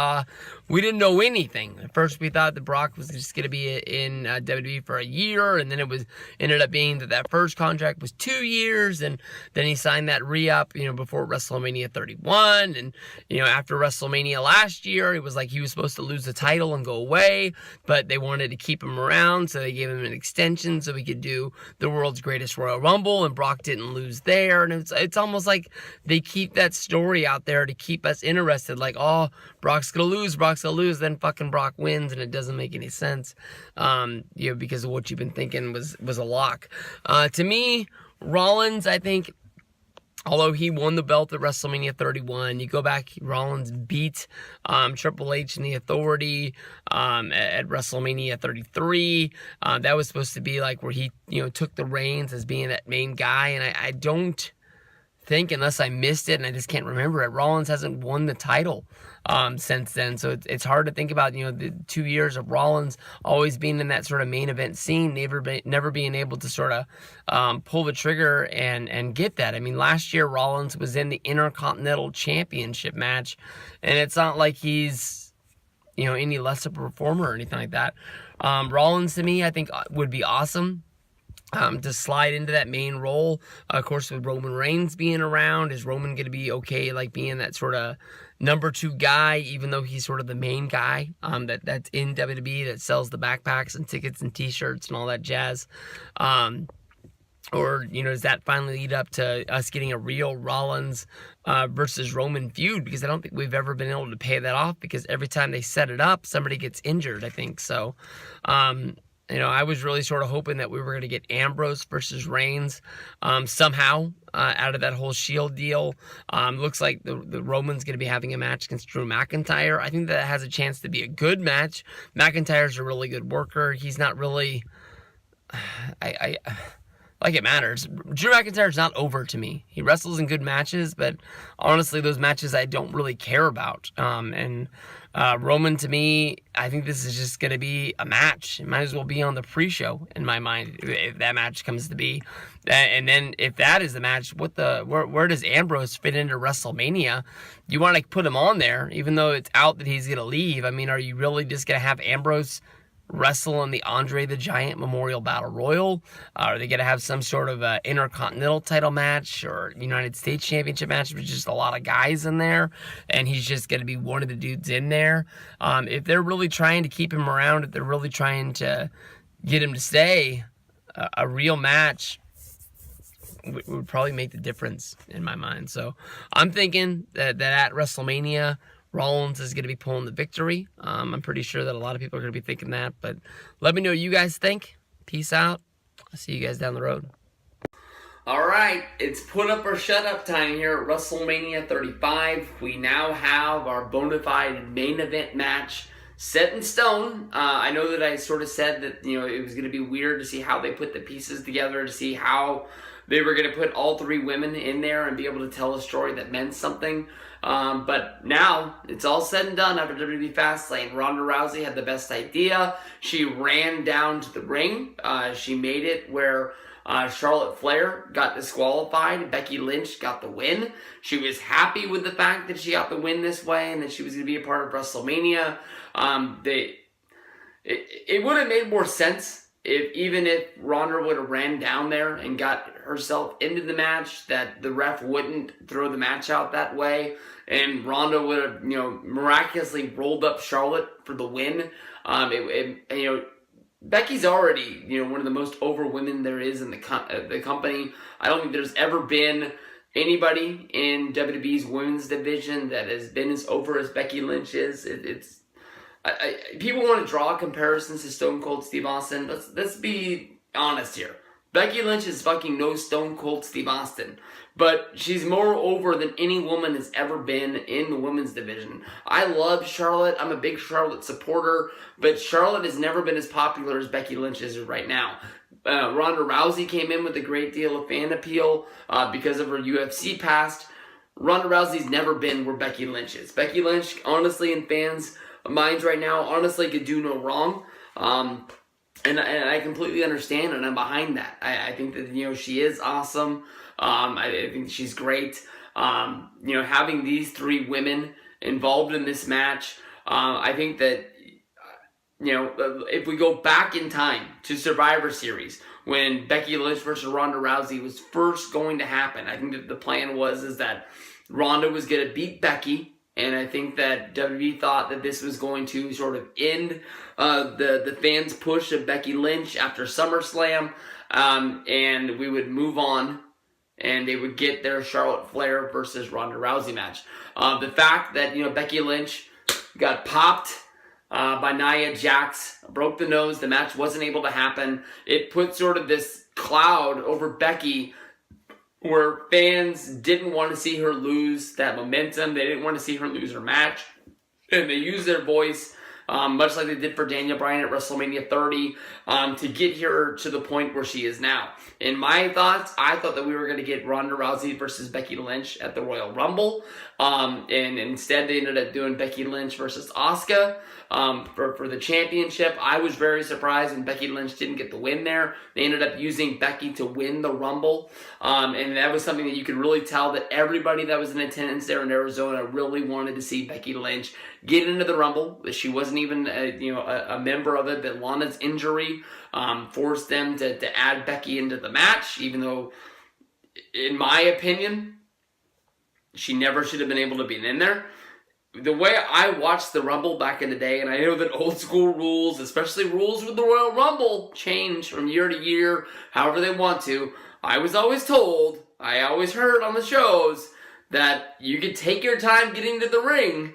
we didn't know anything. At first we thought that Brock was just going to be in WWE for a year, and then ended up being that first contract was 2 years, and then he signed that re-up, before WrestleMania 31, and, after WrestleMania last year, it was like he was supposed to lose the title and go away, but they wanted to keep him around, so they gave him an extension so he could do the world's greatest Royal Rumble, and Brock didn't lose there, and it's almost like they keep that story out there to keep us interested, like, Brock's gonna lose, then fucking Brock wins, and it doesn't make any sense, because of what you've been thinking was a lock. To me, Rollins, I think, although he won the belt at WrestleMania 31, you go back, Rollins beat Triple H and the Authority at WrestleMania 33. That was supposed to be like where he, took the reins as being that main guy, and I don't think, unless I missed it and I just can't remember it, Rollins hasn't won the title since then. So it's hard to think about, the 2 years of Rollins always being in that sort of main event scene, never being able to sort of pull the trigger and get that. I mean, last year Rollins was in the Intercontinental Championship match, and it's not like he's any less of a performer or anything like that. Rollins, to me, I think would be awesome. To slide into that main role. Of course, with Roman Reigns being around, is Roman going to be okay, like being that sort of number 2 guy, even though he's sort of the main guy that's in WWE that sells the backpacks and tickets and t-shirts and all that jazz? Or, does that finally lead up to us getting a real Rollins versus Roman feud? Because I don't think we've ever been able to pay that off, because every time they set it up, somebody gets injured, I think. So, I was really sort of hoping that we were going to get Ambrose versus Reigns somehow out of that whole Shield deal. Looks like the Roman's going to be having a match against Drew McIntyre. I think that has a chance to be a good match. McIntyre's a really good worker. He's not really... Like it matters. Drew McIntyre's not over to me. He wrestles in good matches, but honestly, those matches I don't really care about. And Roman, to me, I think this is just going to be a match. It might as well be on the pre-show, in my mind, if that match comes to be. And then if that is the match, where does Ambrose fit into WrestleMania? You want to put him on there, even though it's out that he's going to leave. I mean, are you really just going to have Ambrose wrestle in the Andre the Giant Memorial Battle Royal? Are they going to have some sort of Intercontinental title match or United States Championship match with just a lot of guys in there, and he's just going to be one of the dudes in there? If they're really trying to keep him around, if they're really trying to get him to stay, a real match would probably make the difference in my mind. So I'm thinking that at WrestleMania, Rollins is going to be pulling the victory. I'm pretty sure that a lot of people are going to be thinking that, but let me know what you guys think. Peace out. I'll see you guys down the road. All right, it's put up or shut up time here at WrestleMania 35. We now have our bona fide main event match set in stone. I know that I sort of said that, it was going to be weird to see how they put the pieces together, to see how they were going to put all 3 women in there and be able to tell a story that meant something. But now it's all said and done after WWE Fastlane. Ronda Rousey had the best idea. She ran down to the ring. She made it where Charlotte Flair got disqualified. Becky Lynch got the win. She was happy with the fact that she got the win this way and that she was going to be a part of WrestleMania. It would have made more sense if Ronda would have ran down there and got herself into the match, that the ref wouldn't throw the match out that way, and Ronda would have, miraculously rolled up Charlotte for the win. Becky's already, one of the most over women there is in the company. I don't think there's ever been anybody in WWE's women's division that has been as over as Becky Lynch is. People want to draw comparisons to Stone Cold Steve Austin. Let's be honest here. Becky Lynch is fucking no Stone Cold Steve Austin, but she's more over than any woman has ever been in the women's division. I love Charlotte. I'm a big Charlotte supporter, but Charlotte has never been as popular as Becky Lynch is right now. Ronda Rousey came in with a great deal of fan appeal because of her UFC past. Ronda Rousey's never been where Becky Lynch is. Becky Lynch, honestly, in fans' minds right now, honestly could do no wrong. And I completely understand, and I'm behind that. I think that, she is awesome. I think she's great. Having these 3 women involved in this match, I think that, if we go back in time to Survivor Series, when Becky Lynch versus Ronda Rousey was first going to happen, I think that the plan is that Ronda was going to beat Becky. And I think that WWE thought that this was going to sort of end the fans' push of Becky Lynch after SummerSlam, and we would move on, and they would get their Charlotte Flair versus Ronda Rousey match. The fact that Becky Lynch got popped by Nia Jax, broke the nose, the match wasn't able to happen. It put sort of this cloud over Becky, where fans didn't want to see her lose that momentum. They didn't want to see her lose her match. And they used their voice, much like they did for Daniel Bryan at WrestleMania 30, to get her to the point where she is now. In my thoughts, I thought that we were going to get Ronda Rousey versus Becky Lynch at the Royal Rumble. And instead, they ended up doing Becky Lynch versus Asuka for the championship. I was very surprised when Becky Lynch didn't get the win there. They ended up using Becky to win the Rumble. And that was something that you could really tell that everybody that was in attendance there in Arizona really wanted to see Becky Lynch get into the Rumble. She wasn't even a member of it, but Lana's injury forced them to add Becky into the match, even though, in my opinion, she never should have been able to be in there. The way I watched the Rumble back in the day, and I know that old school rules, especially rules with the Royal Rumble, change from year to year, however they want to. I was always told, I always heard on the shows, that you could take your time getting to the ring,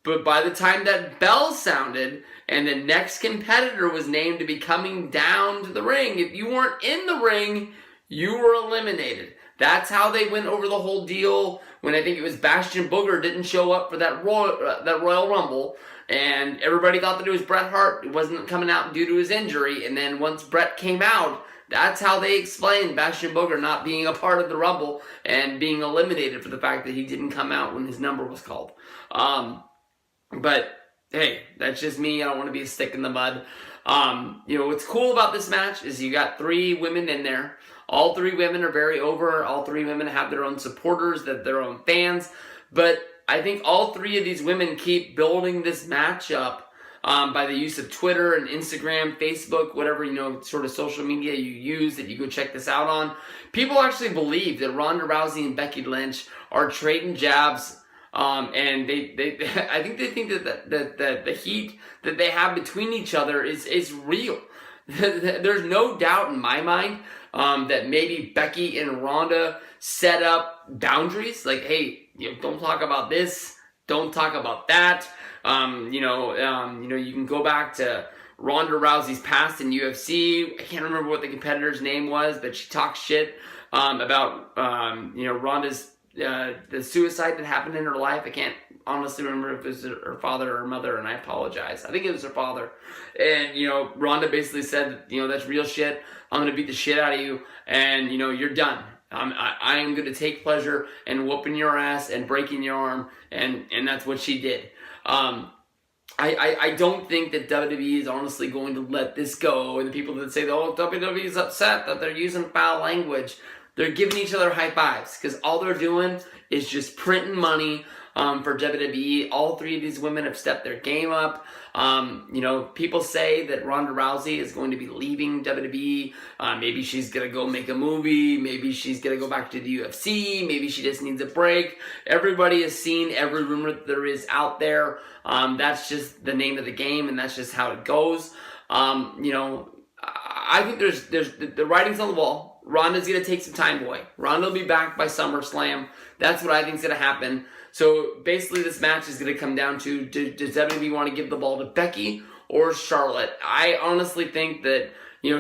but by the time that bell sounded and the next competitor was named to be coming down to the ring, if you weren't in the ring, you were eliminated. That's how they went over the whole deal when I think it was Bastion Booger didn't show up for that Royal Rumble, and everybody thought that it was Bret Hart. It wasn't coming out due to his injury, and then once Bret came out, that's how they explained Bastion Booger not being a part of the Rumble and being eliminated for the fact that he didn't come out when his number was called. But hey, that's just me. I don't want to be a stick in the mud. What's cool about this match is you got 3 women in there. All 3 women are very over. All 3 women have their own supporters, their own fans. But I think all 3 of these women keep building this match up by the use of Twitter and Instagram, Facebook, whatever, sort of social media you use that you go check this out on. People actually believe that Ronda Rousey and Becky Lynch are trading jabs. And I think they think that the heat that they have between each other is real. There's no doubt in my mind that maybe Becky and Ronda set up boundaries, like, hey, don't talk about this, don't talk about that. You can go back to Ronda Rousey's past in UFC. I can't remember what the competitor's name was, but she talked shit about Ronda's the suicide that happened in her life. I can't honestly remember if it was her father or her mother, and I apologize. I think it was her father. And, Ronda basically said, that's real shit. I'm going to beat the shit out of you, and, you're done. I am going to take pleasure in whooping your ass and breaking your arm, and that's what she did. I don't think that WWE is honestly going to let this go, and the people that say, WWE is upset that they're using foul language, they're giving each other high fives, because all they're doing is just printing money for WWE. All 3 of these women have stepped their game up. People say that Ronda Rousey is going to be leaving WWE. Maybe she's going to go make a movie. Maybe she's going to go back to the UFC. Maybe she just needs a break. Everybody has seen every rumor that there is out there. That's just the name of the game, and that's just how it goes. I think there's the writing's on the wall. Ronda's going to take some time away. Ronda will be back by SummerSlam. That's what I think is going to happen. So basically this match is going to come down to, does WWE want to give the ball to Becky or Charlotte? I honestly think that,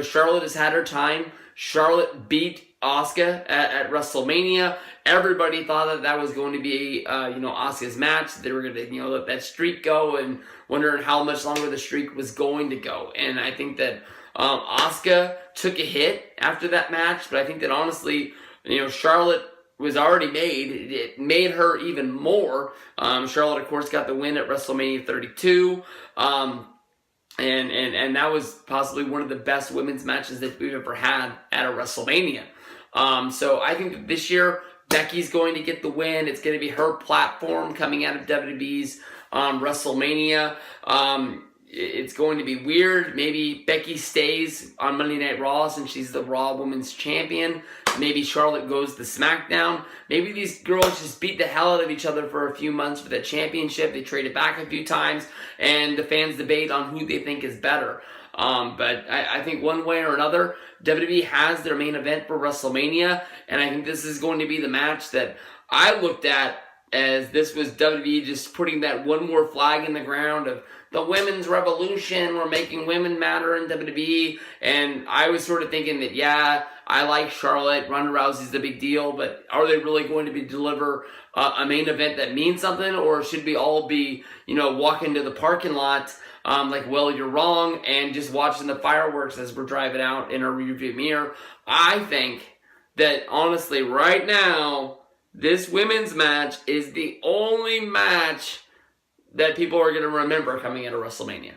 Charlotte has had her time. Charlotte beat Asuka at WrestleMania. Everybody thought that was going to be, Asuka's match. They were going to, let that streak go, and wondering how much longer the streak was going to go. And I think that Asuka took a hit after that match, but I think that honestly, Charlotte was already made. It made her even more. Charlotte, of course, got the win at WrestleMania 32. And that was possibly one of the best women's matches that we've ever had at a WrestleMania. So I think that this year, Becky's going to get the win. It's going to be her platform coming out of WWE's WrestleMania. It's going to be weird. Maybe Becky stays on Monday Night Raw since she's the Raw Women's Champion. Maybe Charlotte goes to SmackDown. Maybe these girls just beat the hell out of each other for a few months for the championship. They trade it back a few times, and the fans debate on who they think is better. But I think one way or another, WWE has their main event for WrestleMania, and I think this is going to be the match that I looked at as this was WWE just putting that one more flag in the ground of the women's revolution. We're making women matter in WWE. And I was sort of thinking that, yeah, I like Charlotte. Ronda Rousey's the big deal, but are they really going to deliver a main event that means something? Or should we all be, walking to the parking lot like, well, you're wrong, and just watching the fireworks as we're driving out in our rearview mirror? I think that, honestly, right now, this women's match is the only match that people are going to remember coming out of WrestleMania.